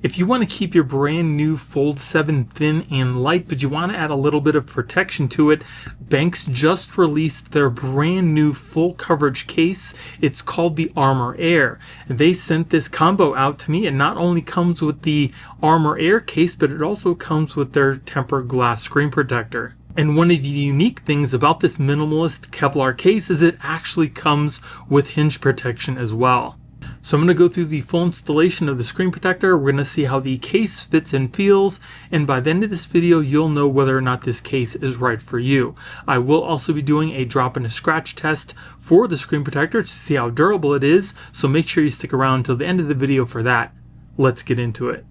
If you want to keep your brand new Fold 7 thin and light, but you want to add a little bit of protection to it, Benks just released their brand new full coverage case. It's called the Armor Air. And they sent this combo out to me. It not only comes with the Armor Air case, but it also comes with their tempered glass screen protector. And one of the unique things about this minimalist Kevlar case is it actually comes with hinge protection as well. So I'm going to go through the full installation of the screen protector. We're going to see how the case fits and feels, and by the end of this video you'll know whether or not this case is right for you. I will also be doing a drop and a scratch test for the screen protector to see how durable it is, so make sure you stick around until the end of the video for that. Let's get into it.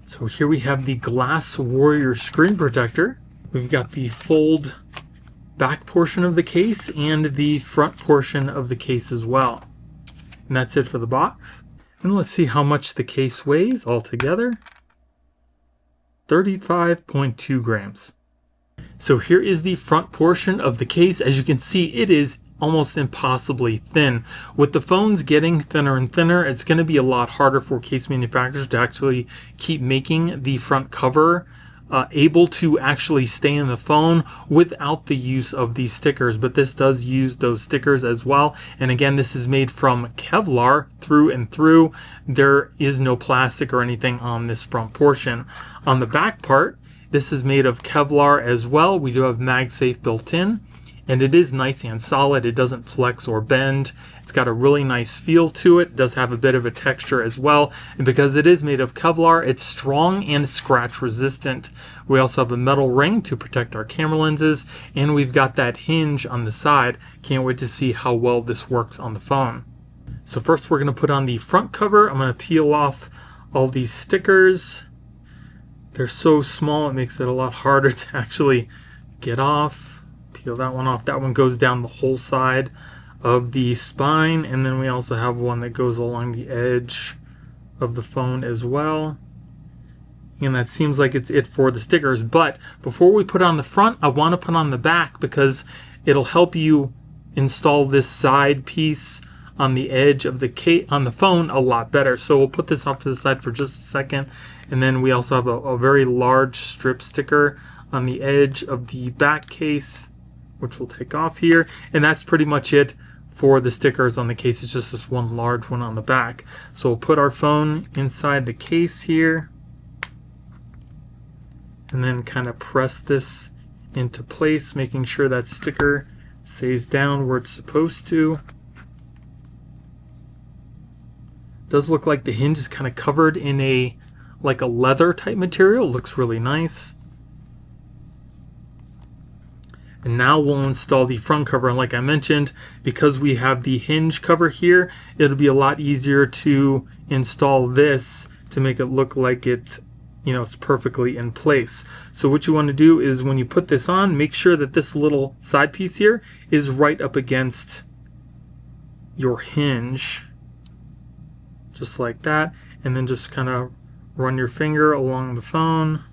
So here we have the Glass Warrior screen protector. We've got the fold back portion of the case and the front portion of the case as well. And that's it for the box. And let's see how much the case weighs altogether. 35.2 grams. So here is the front portion of the case. As you can see, it is almost impossibly thin. With the phones getting thinner and thinner, it's going to be a lot harder for case manufacturers to actually keep making the front cover able to actually stay in the phone without the use of these stickers, but this does use those stickers as well. And again, this is made from Kevlar through and through. There is no plastic or anything on this front portion. On the back part, this is made of Kevlar as well. We do have MagSafe built in, and it is nice and solid. It doesn't flex or bend. It's got a really nice feel to it. It does have a bit of a texture as well. And because it is made of Kevlar, it's strong and scratch resistant. We also have a metal ring to protect our camera lenses, and we've got that hinge on the side. Can't wait to see how well this works on the phone. So first we're going to put on the front cover. I'm going to peel off all these stickers. They're so small, it makes it a lot harder to actually get off. Peel that one off. That one goes down the whole side of the spine, and then we also have one that goes along the edge of the phone as well. And that seems like it's it for the stickers. But before we put on the front, I want to put on the back because it'll help you install this side piece on the edge of the on the phone a lot better. So we'll put this off to the side for just a second. And then we also have a very large strip sticker on the edge of the back case, which we'll take off here. And that's pretty much it for the stickers on the case. It's just this one large one on the back. So we'll put our phone inside the case here and then kind of press this into place, making sure that sticker stays down where it's supposed to. It does look like the hinge is kind of covered in a leather type material. It looks really nice. And now we'll install the front cover. And like I mentioned, because we have the hinge cover here, it'll be a lot easier to install this to make it look like it's perfectly in place. So what you want to do is when you put this on, make sure that this little side piece here is right up against your hinge, just like that. And then just kind of run your finger along the phone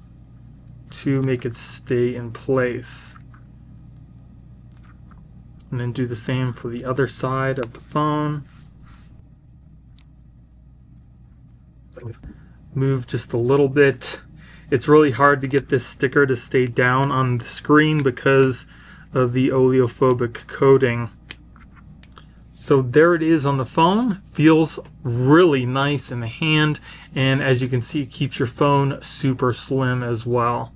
to make it stay in place. And then do the same for the other side of the phone. Move just a little bit. It's really hard to get this sticker to stay down on the screen because of the oleophobic coating. So there it is on the phone. Feels really nice in the hand, and as you can see, it keeps your phone super slim as well.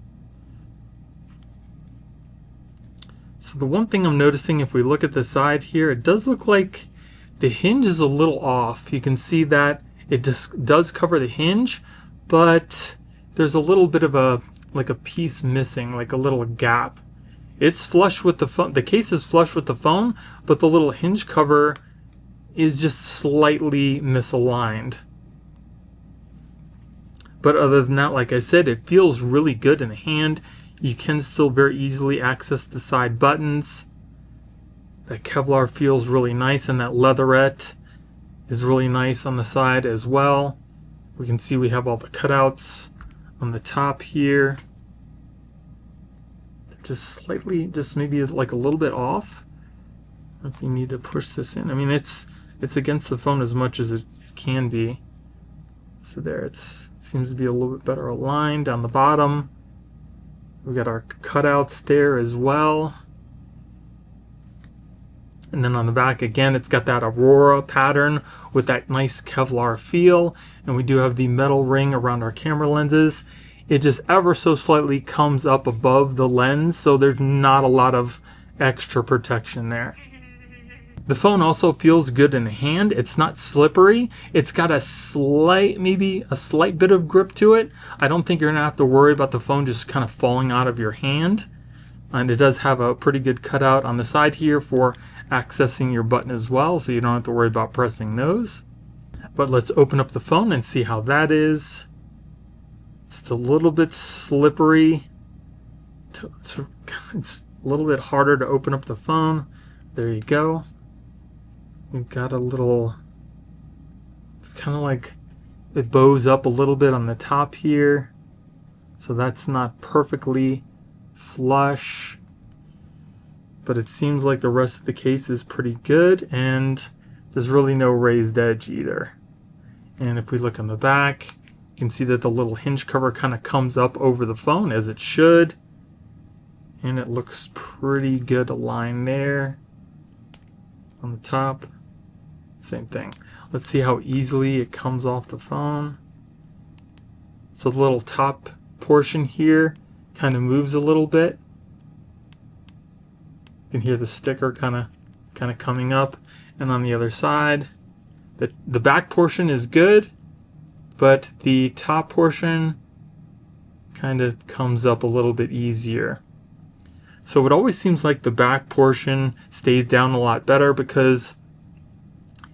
So the one thing I'm noticing, if we look at the side here, it does look like the hinge is a little off. You can see that it just does cover the hinge, but there's a little bit of a piece missing, like a little gap. It's flush with the phone. The case is flush with the phone, but the little hinge cover is just slightly misaligned. But other than that, like I said, it feels really good in the hand. You can still very easily access the side buttons. That Kevlar feels really nice, and that leatherette is really nice on the side as well. We can see we have all the cutouts on the top here. They're just slightly, just maybe like a little bit off. I don't know if you need to push this in. I mean, it's against the phone as much as it can be. So there, it seems to be a little bit better aligned down the bottom. We got our cutouts there as well. And then on the back, again, it's got that Aurora pattern with that nice Kevlar feel. And we do have the metal ring around our camera lenses. It just ever so slightly comes up above the lens, so there's not a lot of extra protection there. The phone also feels good in the hand. It's not slippery. It's got maybe a slight bit of grip to it. I don't think you're gonna have to worry about the phone just kind of falling out of your hand. And it does have a pretty good cutout on the side here for accessing your button as well, so you don't have to worry about pressing those. But let's open up the phone and see how that is. It's a little bit slippery. It's a little bit harder to open up the phone. There you go. We've got a little, it's kind of like it bows up a little bit on the top here. So that's not perfectly flush. But it seems like the rest of the case is pretty good, and there's really no raised edge either. And if we look on the back, you can see that the little hinge cover kind of comes up over the phone, as it should. And it looks pretty good aligned there. On the top, same thing. Let's see how easily it comes off the phone. So the little top portion here kind of moves a little bit. You can hear the sticker kind of coming up. And on the other side, the back portion is good, but the top portion kind of comes up a little bit easier. So it always seems like the back portion stays down a lot better because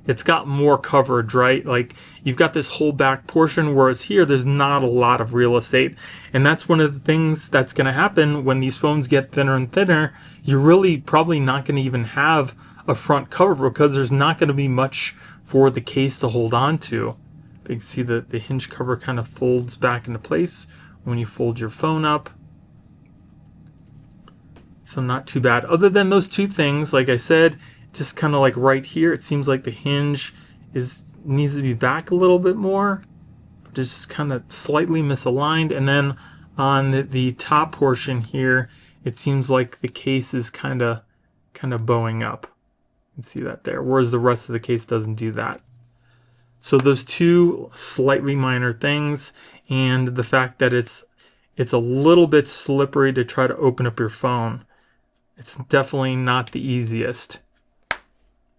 it's got more coverage, right? Like you've got this whole back portion, whereas here there's not a lot of real estate. And that's one of the things that's going to happen when these phones get thinner and thinner. You're really probably not going to even have a front cover because there's not going to be much for the case to hold on to. But you can see that the hinge cover kind of folds back into place when you fold your phone up. So not too bad. Other than those two things, like I said, just kind of like right here, it seems like the hinge needs to be back a little bit more. But it's just kind of slightly misaligned. And then on the top portion here, it seems like the case is kind of bowing up. You can see that there, whereas the rest of the case doesn't do that. So those two slightly minor things, and the fact that it's a little bit slippery to try to open up your phone. It's definitely not the easiest.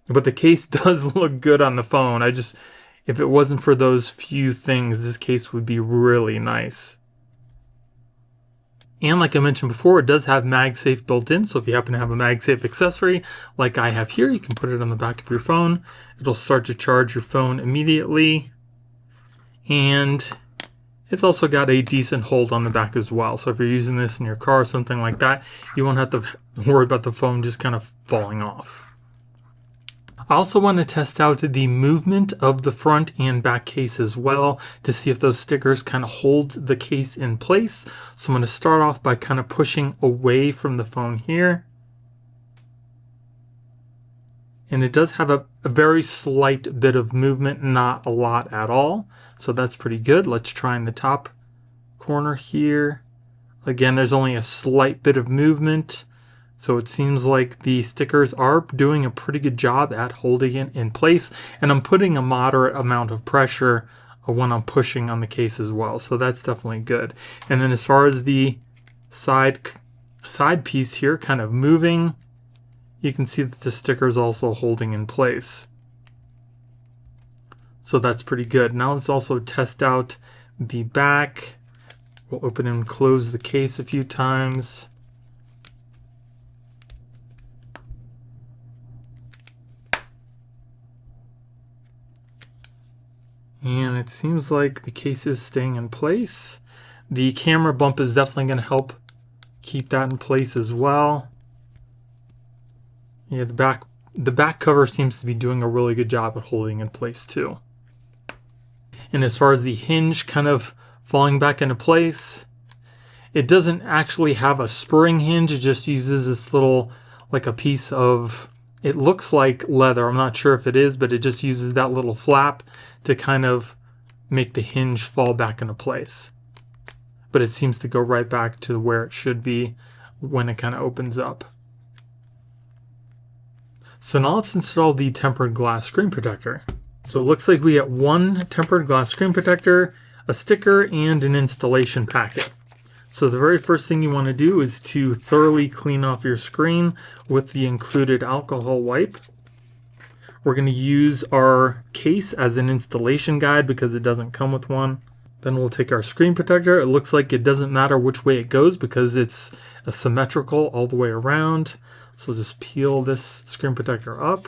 But the case does look good on the phone. If it wasn't for those few things, this case would be really nice. And like I mentioned before, it does have MagSafe built in. So if you happen to have a MagSafe accessory like I have here, you can put it on the back of your phone. It'll start to charge your phone immediately. And it's also got a decent hold on the back as well. So if you're using this in your car or something like that, you won't have to worry about the phone just kind of falling off. I also want to test out the movement of the front and back case as well to see if those stickers kind of hold the case in place. So I'm going to start off by kind of pushing away from the phone here. And it does have a very slight bit of movement, not a lot at all. So that's pretty good. Let's try in the top corner here. Again, there's only a slight bit of movement. So it seems like the stickers are doing a pretty good job at holding it in place. And I'm putting a moderate amount of pressure when I'm pushing on the case as well. So that's definitely good. And then as far as the side piece here kind of moving, you can see that the sticker is also holding in place. So that's pretty good. Now let's also test out the back. We'll open and close the case a few times. And it seems like the case is staying in place. The camera bump is definitely going to help keep that in place as well. Yeah, the back cover seems to be doing a really good job at holding in place too. And as far as the hinge kind of falling back into place, it doesn't actually have a spring hinge. It just uses this little, like a piece of, it looks like leather. I'm not sure if it is, but it just uses that little flap to kind of make the hinge fall back into place. But it seems to go right back to where it should be when it kind of opens up. So now let's install the tempered glass screen protector. So it looks like we get one tempered glass screen protector, a sticker, and an installation packet. So the very first thing you want to do is to thoroughly clean off your screen with the included alcohol wipe. We're going to use our case as an installation guide because it doesn't come with one. Then we'll take our screen protector. It looks like it doesn't matter which way it goes because it's symmetrical all the way around. So just peel this screen protector up.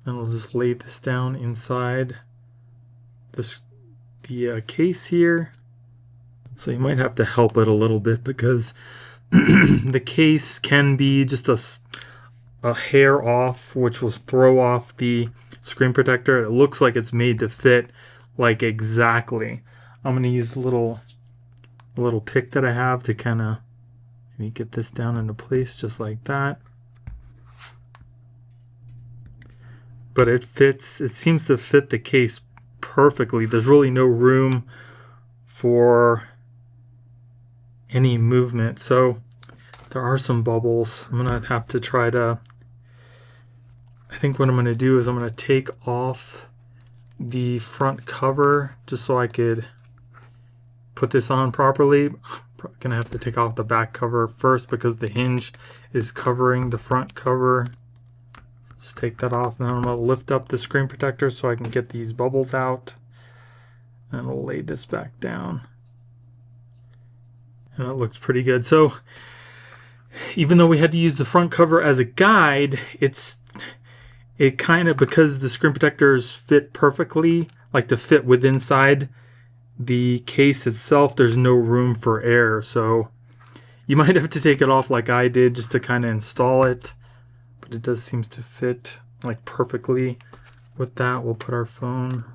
And we'll just lay this down inside the case here. So you might have to help it a little bit because the case can be just a hair off, which will throw off the screen protector. It looks like it's made to fit like exactly. I'm going to use a little pick that I have to kind of maybe get this down into place just like that. But it fits, it seems to fit the case perfectly. There's really no room for any movement. So there are some bubbles. I'm going to have to try to, I think what I'm going to do is I'm going to take off the front cover just so I could put this on properly. I'm going to have to take off the back cover first because the hinge is covering the front cover. Just take that off, and then I'm going to lift up the screen protector so I can get these bubbles out. And we'll lay this back down. And it looks pretty good. So even though we had to use the front cover as a guide, it kind of, because the screen protectors fit perfectly, like to fit with inside the case itself, there's no room for error. So you might have to take it off like I did just to kind of install it. But it does seem to fit like perfectly. With that, we'll put our phone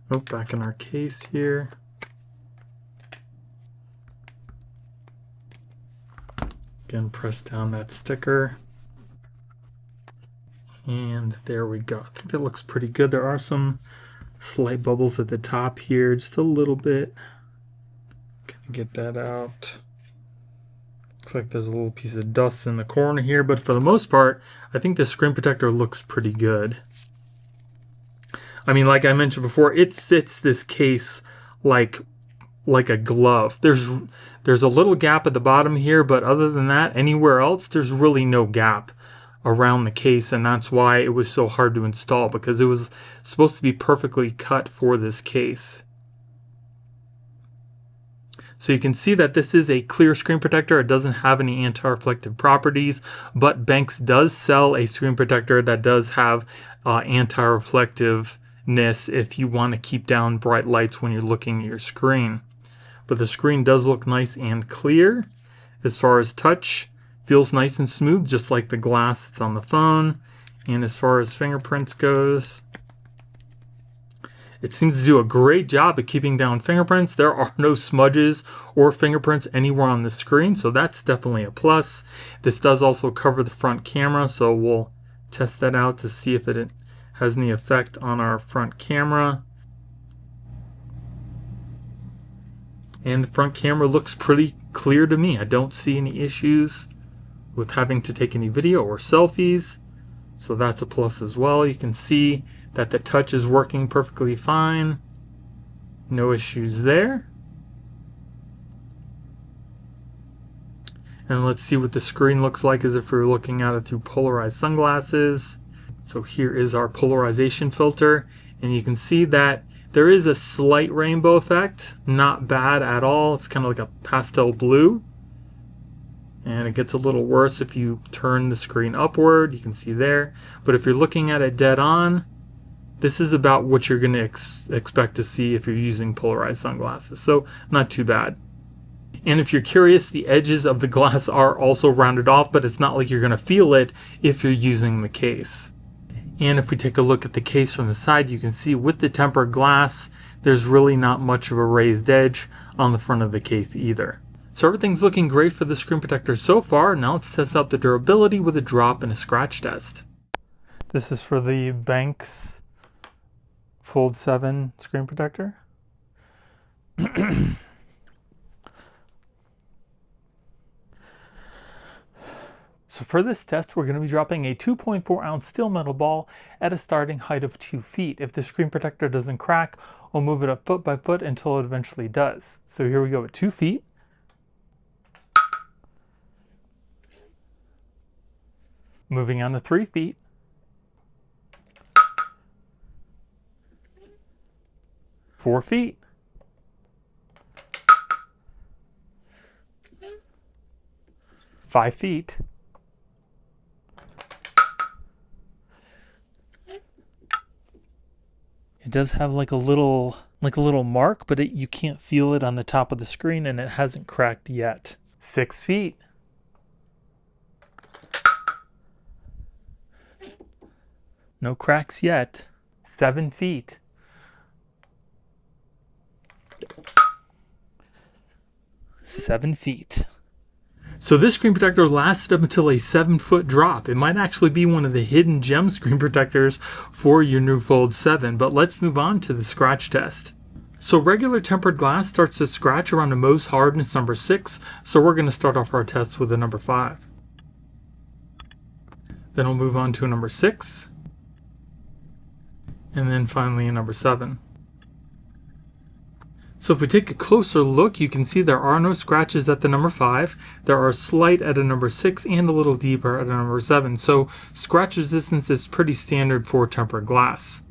back in our case here. Again, press down that sticker. And there we go. I think that looks pretty good. There are some slight bubbles at the top here, just a little bit. Can get that out. Looks like there's a little piece of dust in the corner here, but for the most part, I think the screen protector looks pretty good. I mean, like I mentioned before, it fits this case like a glove. There's a little gap at the bottom here, but other than that, anywhere else, there's really no gap around the case, and that's why it was so hard to install, because it was supposed to be perfectly cut for this case. So you can see that this is a clear screen protector. It doesn't have any anti-reflective properties, but Benks does sell a screen protector that does have anti-reflectiveness if you want to keep down bright lights when you're looking at your screen. But the screen does look nice and clear. As far as touch, feels nice and smooth, just like the glass that's on the phone. And as far as fingerprints goes, it seems to do a great job at keeping down fingerprints. There are no smudges or fingerprints anywhere on the screen, so that's definitely a plus. This does also cover the front camera, so we'll test that out to see if it has any effect on our front camera. And the front camera looks pretty clear to me. I don't see any issues with having to take any video or selfies, so that's a plus as well. You can see that the touch is working perfectly fine. No issues there. And let's see what the screen looks like as if we were looking at it through polarized sunglasses. So here is our polarization filter, and you can see that there is a slight rainbow effect. Not bad at all. It's kind of like a pastel blue. And it gets a little worse if you turn the screen upward. You can see there. But if you're looking at it dead on, this is about what you're going to expect to see if you're using polarized sunglasses. So not too bad. And if you're curious, the edges of the glass are also rounded off, but it's not like you're going to feel it if you're using the case. And if we take a look at the case from the side, you can see with the tempered glass, there's really not much of a raised edge on the front of the case either. So everything's looking great for the screen protector so far. Now let's test out the durability with a drop and a scratch test. This is for the Benks Fold 7 screen protector. So for this test, we're going to be dropping a 2.4 ounce steel metal ball at a starting height of 2 feet. If the screen protector doesn't crack, we'll move it up foot by foot until it eventually does. So here we go at 2 feet. Moving on to 3 feet. 4 feet. 5 feet. It does have like a little mark, but you can't feel it on the top of the screen, and it hasn't cracked yet. 6 feet. No cracks yet. 7 feet. 7 feet. So this screen protector lasted up until a 7-foot drop. It might actually be one of the hidden gem screen protectors for your new Fold 7, but let's move on to the scratch test. So regular tempered glass starts to scratch around the most hardness number 6, so we're going to start off our test with a number 5. Then we'll move on to a number 6, and then finally a number 7. So if we take a closer look, you can see there are no scratches at the number 5. There are slight at a number 6 and a little deeper at a number 7. So scratch resistance is pretty standard for tempered glass.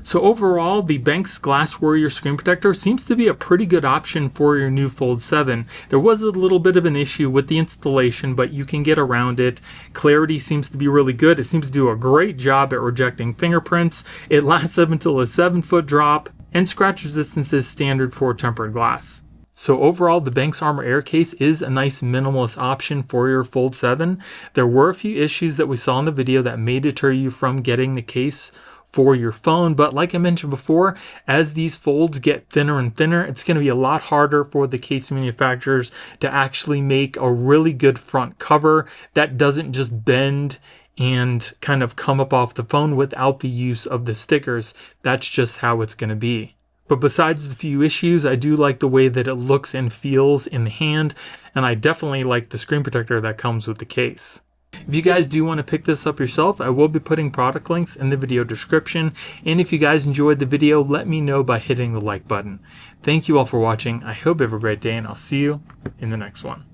So overall, the Benks Glass Warrior screen protector seems to be a pretty good option for your new Fold 7. There was a little bit of an issue with the installation, but you can get around it. Clarity seems to be really good. It seems to do a great job at rejecting fingerprints. It lasts up until a 7-foot drop, and scratch resistance is standard for tempered glass. So overall, the Benks Armor Air case is a nice minimalist option for your Fold 7. There were a few issues that we saw in the video that may deter you from getting the case for your phone, but like I mentioned before, as these folds get thinner and thinner, it's going to be a lot harder for the case manufacturers to actually make a really good front cover that doesn't just bend and kind of come up off the phone without the use of the stickers. That's just how it's going to be. But besides the few issues, I do like the way that it looks and feels in the hand, and I definitely like the screen protector that comes with the case. If you guys do want to pick this up yourself, I will be putting product links in the video description. And if you guys enjoyed the video, let me know by hitting the like button. Thank you all for watching. I hope you have a great day, and I'll see you in the next one.